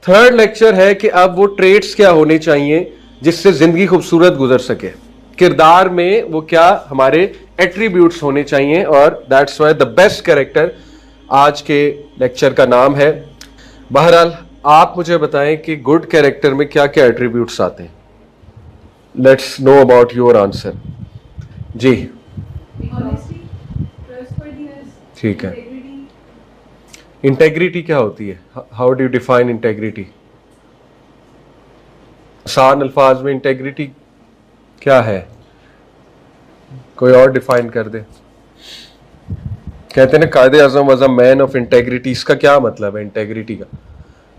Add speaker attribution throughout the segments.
Speaker 1: Third lecture है कि अब वो ट्रेड्स क्या होने चाहिए जिससे जिंदगी खूबसूरत गुजर सके, किरदार में वो क्या हमारे एट्रीब्यूट्स होने चाहिए, और that's why the best character आज के लेक्चर का नाम है। बहरहाल आप मुझे बताएं कि गुड कैरेक्टर में क्या क्या एट्रीब्यूट्स आते हैं। Let's know about your answer. जी ठीक है। इंटेग्रिटी क्या होती है? How do you define integrity? आसान अल्फाज में इंटेग्रिटी क्या है? कोई और डिफाइन कर दे। कहते हैं ना Quaid-e-Azam was a man of integrity. इसका क्या मतलब है इंटेग्रिटी का?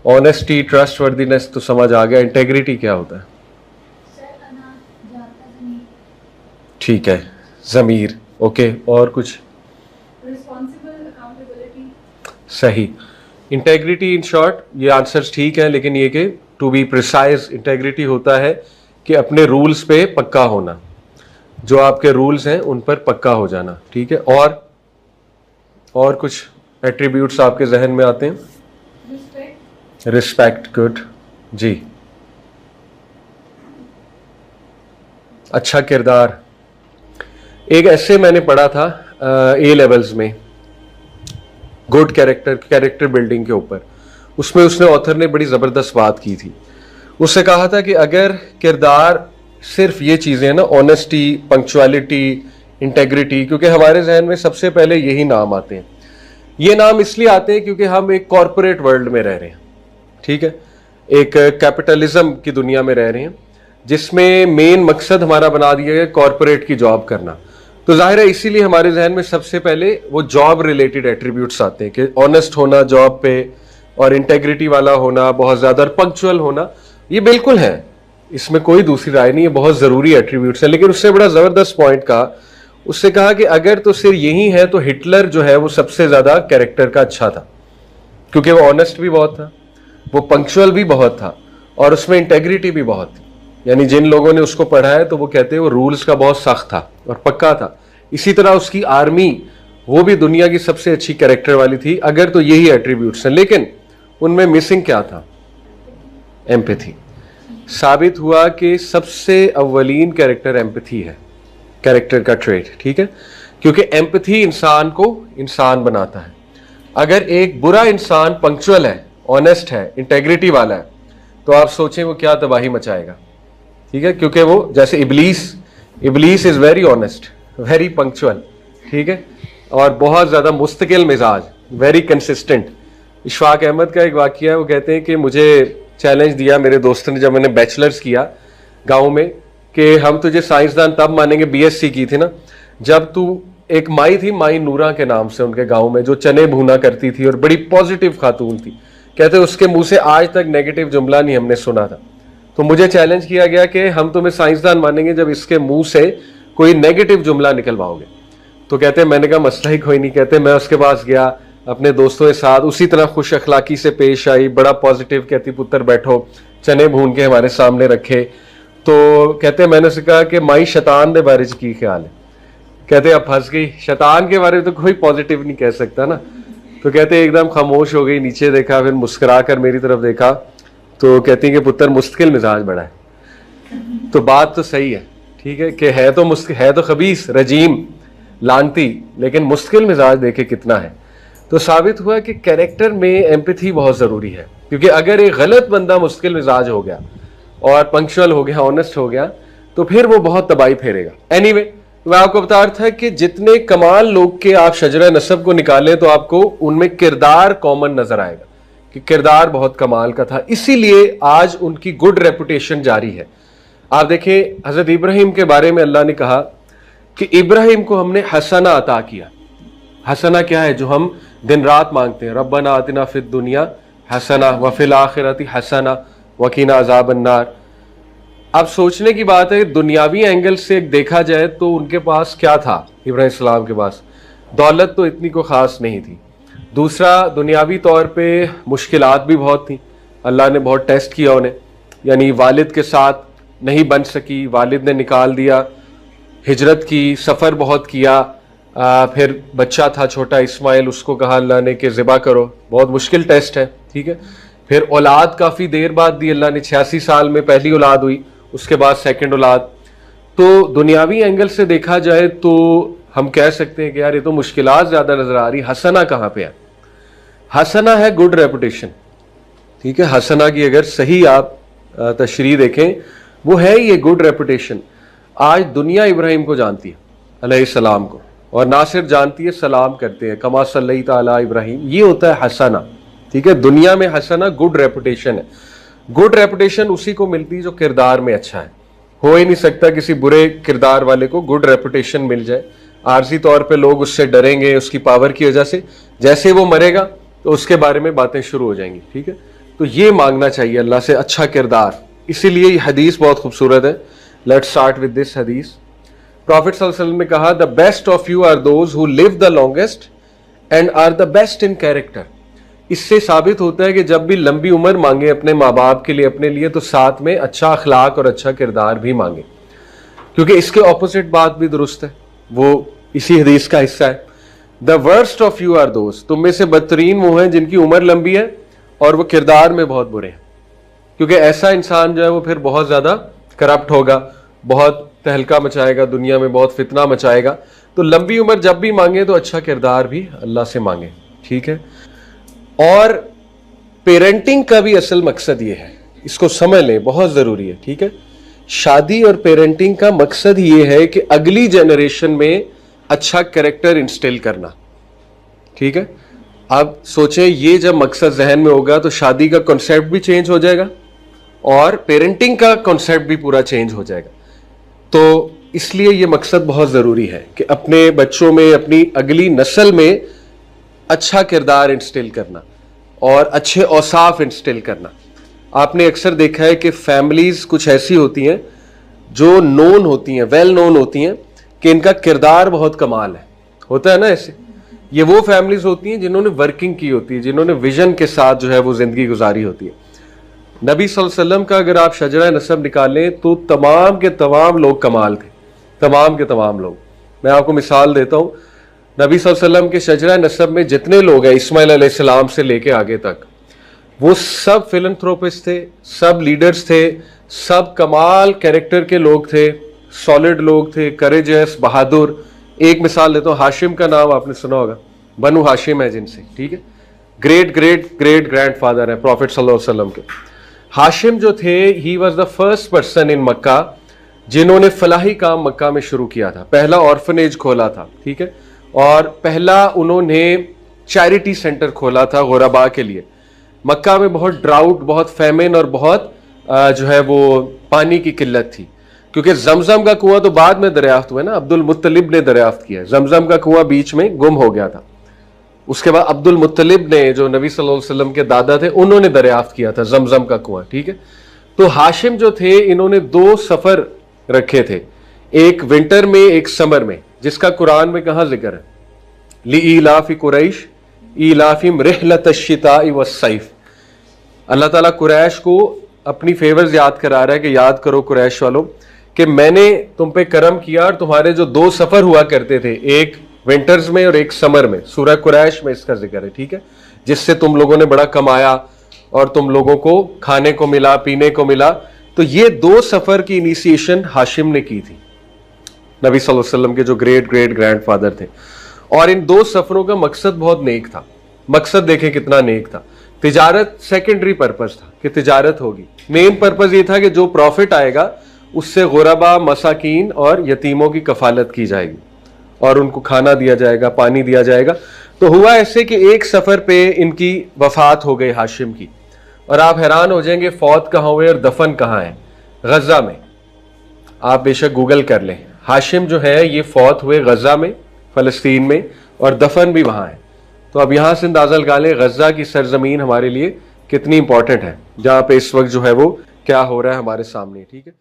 Speaker 1: ऑनेस्टी, ट्रस्ट वर्दीनेस तो समझ आ गया। इंटेग्रिटी क्या होता है? ठीक है, ज़मीर। ओके, और कुछ? सही। इंटेग्रिटी इन शॉर्ट, ये आंसर्स ठीक है, लेकिन ये कि टू बी प्रिसाइज इंटेग्रिटी होता है कि अपने रूल्स पे पक्का होना, जो आपके रूल्स हैं उन पर पक्का हो जाना। ठीक है, और कुछ एट्रीब्यूट्स आपके जहन में आते हैं? रिस्पेक्ट, गुड जी। अच्छा किरदार, एक ऐसे मैंने पढ़ा था ए लेवल्स में, गुड कैरेक्टर बिल्डिंग के ऊपर। उसमें उसने ऑथर ने बड़ी ज़बरदस्त बात की थी। उससे कहा था कि अगर किरदार सिर्फ ये चीज़ें ना, ऑनेस्टी, पंक्चुअलिटी, इंटेग्रिटी, क्योंकि हमारे जहन में सबसे पहले यही नाम आते हैं। ये नाम इसलिए आते हैं क्योंकि हम एक कॉरपोरेट वर्ल्ड में रह रहे हैं। ठीक है, एक कैपिटलिज्म की दुनिया में रह रहे हैं जिसमें मेन मकसद हमारा बना दिया गया कॉरपोरेट की जॉब करना। तो जाहिर है इसीलिए हमारे जहन में सबसे पहले वो जॉब रिलेटेड एट्रीब्यूट्स आते हैं कि ऑनेस्ट होना जॉब पे, और इंटेग्रिटी वाला होना, बहुत ज़्यादा पंक्चुअल होना। ये बिल्कुल है, इसमें कोई दूसरी राय नहीं, ये बहुत ज़रूरी एट्रीब्यूट्स है। लेकिन उससे बड़ा ज़बरदस्त पॉइंट कहा, उससे कहा कि अगर तो सिर्फ यही है तो हिटलर जो है वो सबसे ज़्यादा कैरेक्टर का अच्छा था, क्योंकि वो ऑनेस्ट भी बहुत था, वो पंक्चुअल भी बहुत था, और उसमें इंटेग्रिटी भी बहुत थी। यानी जिन लोगों ने उसको पढ़ा है तो वो कहते हैं वो रूल्स का बहुत सख्त था और पक्का था। इसी तरह उसकी आर्मी, वो भी दुनिया की सबसे अच्छी कैरेक्टर वाली थी। अगर तो यही एट्रीब्यूट्स हैं, लेकिन उनमें मिसिंग क्या था? एम्पैथी। साबित हुआ कि सबसे अव्वलीन कैरेक्टर एम्पैथी है, कैरेक्टर का ट्रेट। ठीक है, क्योंकि एम्पैथी इंसान को इंसान बनाता है। अगर एक बुरा इंसान पंक्चुअल है, ऑनेस्ट है, इंटेग्रिटी वाला है, तो आप सोचें वो क्या तबाही मचाएगा। ठीक है, क्योंकि वो जैसे इबलीस is very honest, very punctual, ठीक है, और बहुत ज़्यादा मुस्तकिल मिजाज, वेरी कंसिस्टेंट। इशफाक अहमद का एक वाक़या है, वो कहते हैं कि मुझे चैलेंज दिया मेरे दोस्तों ने जब मैंने बैचलर्स किया गांव में, कि हम तुझे साइंसदान तब मानेंगे, बीएससी की थी ना, जब तू, एक माई थी, माई नूरा के नाम से उनके गाँव में, जो चने भूना करती थी और बड़ी पॉजिटिव खातून थी। कहते उसके मुँह से आज तक नेगेटिव जुमला नहीं हमने सुना था। तो मुझे चैलेंज किया गया कि हम तुम्हें साइंसदान मानेंगे जब इसके मुंह से कोई नेगेटिव जुमला निकलवाओगे। तो कहते मैंने कहा मसला ही कोई नहीं। कहते मैं उसके पास गया अपने दोस्तों के साथ, उसी तरह खुश अखलाकी से पेश आई, बड़ा पॉजिटिव, कहती पुत्र बैठो, चने भून के हमारे सामने रखे। तो कहते मैंने उससे कहा कि माई शैतान के बारे की ख्याल है। कहते अब फंस गई, शैतान के बारे में तो कोई पॉजिटिव नहीं कह सकता ना। तो कहते एकदम खामोश हो गई, नीचे देखा, फिर मुस्कुरा कर मेरी तरफ देखा, तो कहती कि पुत्र मुश्किल मिजाज बड़ा है। तो बात तो सही है, ठीक है, कि है तो खबीस, रजीम, लानती, लेकिन मुश्किल मिजाज देखे कितना है। तो साबित हुआ कि कैरेक्टर में एम्पैथी बहुत ज़रूरी है, क्योंकि अगर एक गलत बंदा मुश्किल मिजाज हो गया और पंक्चुअल हो गया, ऑनेस्ट हो गया, तो फिर वो बहुत तबाही फेरेगा। एनीवे, मैं आपको बता रहा था कि जितने कमाल लोग के आप शजरा नसब को निकालें तो आपको उनमें किरदार कॉमन नजर आएगा, कि किरदार बहुत कमाल का था, इसीलिए आज उनकी गुड रेपुटेशन जारी है। आप देखें हजरत इब्राहिम के बारे में अल्लाह ने कहा कि इब्राहिम को हमने हसना अता किया। हसना क्या है? जो हम दिन रात मांगते हैं, रब्बना आतिना फिद दुनिया हसना व फिल आखिरती हसना वकीना अज़ाबन नार। अब सोचने की बात है, दुनियावी एंगल से देखा जाए तो उनके पास क्या था? इब्राहिम सलाम के पास दौलत तो इतनी को ख़ास नहीं थी। दूसरा, दुनियावी तौर पे मुश्किलात भी बहुत थी, अल्लाह ने बहुत टेस्ट किया उन्हें। यानी वालिद के साथ नहीं बन सकी, वालिद ने निकाल दिया, हिजरत की, सफ़र बहुत किया, फिर बच्चा था छोटा इस्माइल, उसको कहा अल्लाह ने कि ज़िबा करो, बहुत मुश्किल टेस्ट है। ठीक है, फिर औलाद काफ़ी देर बाद दी अल्लाह ने, 86 साल में पहली औलाद हुई, उसके बाद सेकंड औलाद। तो दुनियावी एंगल से देखा जाए तो हम कह सकते हैं कि यार ये तो मुश्किलात ज़्यादा नज़र आ रही। हसना कहाँ पे है? हसना है गुड रेपुटेशन, ठीक है। हसना की अगर सही आप तशरीह देखें, वो है ये गुड रेपुटेशन। आज दुनिया इब्राहिम को जानती है अलैहिस्सलाम को, और ना सिर्फ जानती है, सलाम करते हैं, कमा सल्लैता अला इब्राहिम। ये होता है हसना, ठीक है। दुनिया में हसना गुड रेपुटेशन है। गुड रेपुटेशन उसी को मिलती है जो किरदार में अच्छा है। हो ही नहीं सकता किसी बुरे किरदार वाले को गुड रेपुटेशन मिल जाए। आरजी तौर पे लोग उससे डरेंगे उसकी पावर की वजह से। जैसे वो मरेगा तो उसके बारे में बातें शुरू हो जाएंगी, ठीक है। तो ये मांगना चाहिए अल्लाह से अच्छा किरदार। इसीलिए ये हदीस बहुत खूबसूरत है। लेट्स स्टार्ट विद दिस हदीस। प्रॉफिट सल्लल्लाहु अलैहि वसल्लम ने कहा, the best of you are those who live the longest and are the best in character. इससे साबित होता है कि जब भी लंबी उम्र मांगे अपने माँ बाप के लिए, अपने लिए, तो साथ में अच्छा अखलाक और अच्छा किरदार भी मांगे, क्योंकि इसके ऑपोजिट बात भी दुरुस्त है, वो इसी हदीस का हिस्सा है। The worst of you are those, तुम में से बदतरीन वो हैं जिनकी उम्र लंबी है और वो किरदार में बहुत बुरे हैं, क्योंकि ऐसा इंसान जो है वो फिर बहुत ज़्यादा करप्ट होगा, बहुत तहलका मचाएगा, दुनिया में बहुत फितना मचाएगा। तो लंबी उम्र जब भी मांगे तो अच्छा किरदार भी अल्लाह से मांगे, ठीक है। और पेरेंटिंग का भी असल मकसद ये है, इसको समझ लें, बहुत ज़रूरी है, ठीक है। शादी और पेरेंटिंग का मकसद ये है कि अगली जनरेशन में अच्छा कैरेक्टर इंस्टिल करना, ठीक है। अब सोचें, ये जब मकसद जहन में होगा तो शादी का कॉन्सेप्ट भी चेंज हो जाएगा और पेरेंटिंग का कॉन्सेप्ट भी पूरा चेंज हो जाएगा। तो इसलिए ये मकसद बहुत ज़रूरी है कि अपने बच्चों में, अपनी अगली नस्ल में अच्छा किरदार इंस्टिल करना और अच्छे औसाफ इंस्टिल करना। आपने अक्सर देखा है कि फैमिलीज कुछ ऐसी होती हैं जो नोन होती हैं, वेल नोन होती हैं कि इनका किरदार बहुत कमाल है, होता है ना ऐसे। ये वो फैमिलीज होती हैं जिन्होंने वर्किंग की होती है, जिन्होंने विजन के साथ जो है वो जिंदगी गुजारी होती है। नबी सल्लल्लाहु अलैहि वसल्लम का अगर आप शजरा नसब निकालें तो तमाम के तमाम लोग कमाल थे, तमाम के तमाम लोग। मैं आपको मिसाल देता हूँ, नबी सल्लल्लाहु अलैहि वसल्लम के शजरा नसब में जितने लोग हैं इस्माइल अलैहिस्सलाम से लेके आगे तक, वो सब फिलंथ्रोपिस्ट थे, सब लीडर्स थे, सब कमाल कैरेक्टर के लोग थे, सॉलिड लोग थे, करेजस, बहादुर। एक मिसाल देता हूँ, हाशिम का नाम आपने सुना होगा, बनु हाशिम है जिनसे, ठीक है। ग्रेट ग्रेट ग्रेट ग्रैंडफादर है प्रॉफिट सल्लल्लाहु अलैहि वसल्लम के। हाशिम जो थे, he was the first person in Mecca जिन्होंने फलाही काम मक्का में शुरू किया था, पहला ऑर्फनेज खोला था, ठीक है। और पहला उन्होंने चैरिटी सेंटर खोला था गुरबा के लिए। मक्का में बहुत ड्राउट, बहुत फैमिन और बहुत जो है वो पानी की किल्लत थी, क्योंकि जमजम का कुआं तो बाद में दरियाफ्त हुआ ना, अब्दुल मुत्तलिब ने दरियाफ्त किया। जमजम का कुआं बीच में गुम हो गया था, उसके बाद अब्दुल मुत्तलिब ने, जो नबी सल्लल्लाहु अलैहि वसल्लम के दादा थे, उन्होंने दरियाफ्त किया था जमजम का कुआं, ठीक है। तो हाशिम जो थे, इन्होंने 2 सफर रखे थे, एक विंटर में एक समर में, जिसका कुरान में कहाँ जिक्र है, ली-ईलाफि कुरैश ईलाफिम रिहलतश्शिताई वस्सैफ। अल्लाह ताला कुरैश को अपनी फेवर्स याद करा रहा है कि याद करो कुरैश वालों कि मैंने तुम पे करम किया और तुम्हारे जो 2 सफर हुआ करते थे, एक विंटर्स में और एक समर में, सूरह कुरैश में इसका जिक्र है, ठीक है, जिससे तुम लोगों ने बड़ा कमाया और तुम लोगों को खाने को मिला, पीने को मिला। तो ये 2 सफर की इनिशिएशन हाशिम ने की थी, नबी सल्लल्लाहु अलैहि वसल्लम के जो ग्रेट ग्रेट ग्रैंडफादर थे। और इन 2 सफरों का मकसद बहुत नेक था। मकसद देखें कितना नेक था। तिजारत सेकेंडरी पर्पस था कि तिजारत होगी, मेन पर्पस ये था कि जो प्रॉफिट आएगा उससे गुरबा, मसाकीन और यतीमों की कफालत की जाएगी और उनको खाना दिया जाएगा, पानी दिया जाएगा। तो हुआ ऐसे कि एक सफर पे इनकी वफात हो गई हाशिम की, और आप हैरान हो जाएंगे फौत कहाँ हुए और दफन कहाँ है, गजा में। आप बेशक गूगल कर लें, हाशिम जो है ये फौत हुए गजा में, फलस्तीन में, और दफन भी वहाँ है। तो अब यहाँ से अंदाजा लगा लें गजा की सरजमीन हमारे लिए कितनी इंपॉर्टेंट है, जहाँ पे इस वक्त जो है वो क्या हो रहा है हमारे सामने, ठीक है।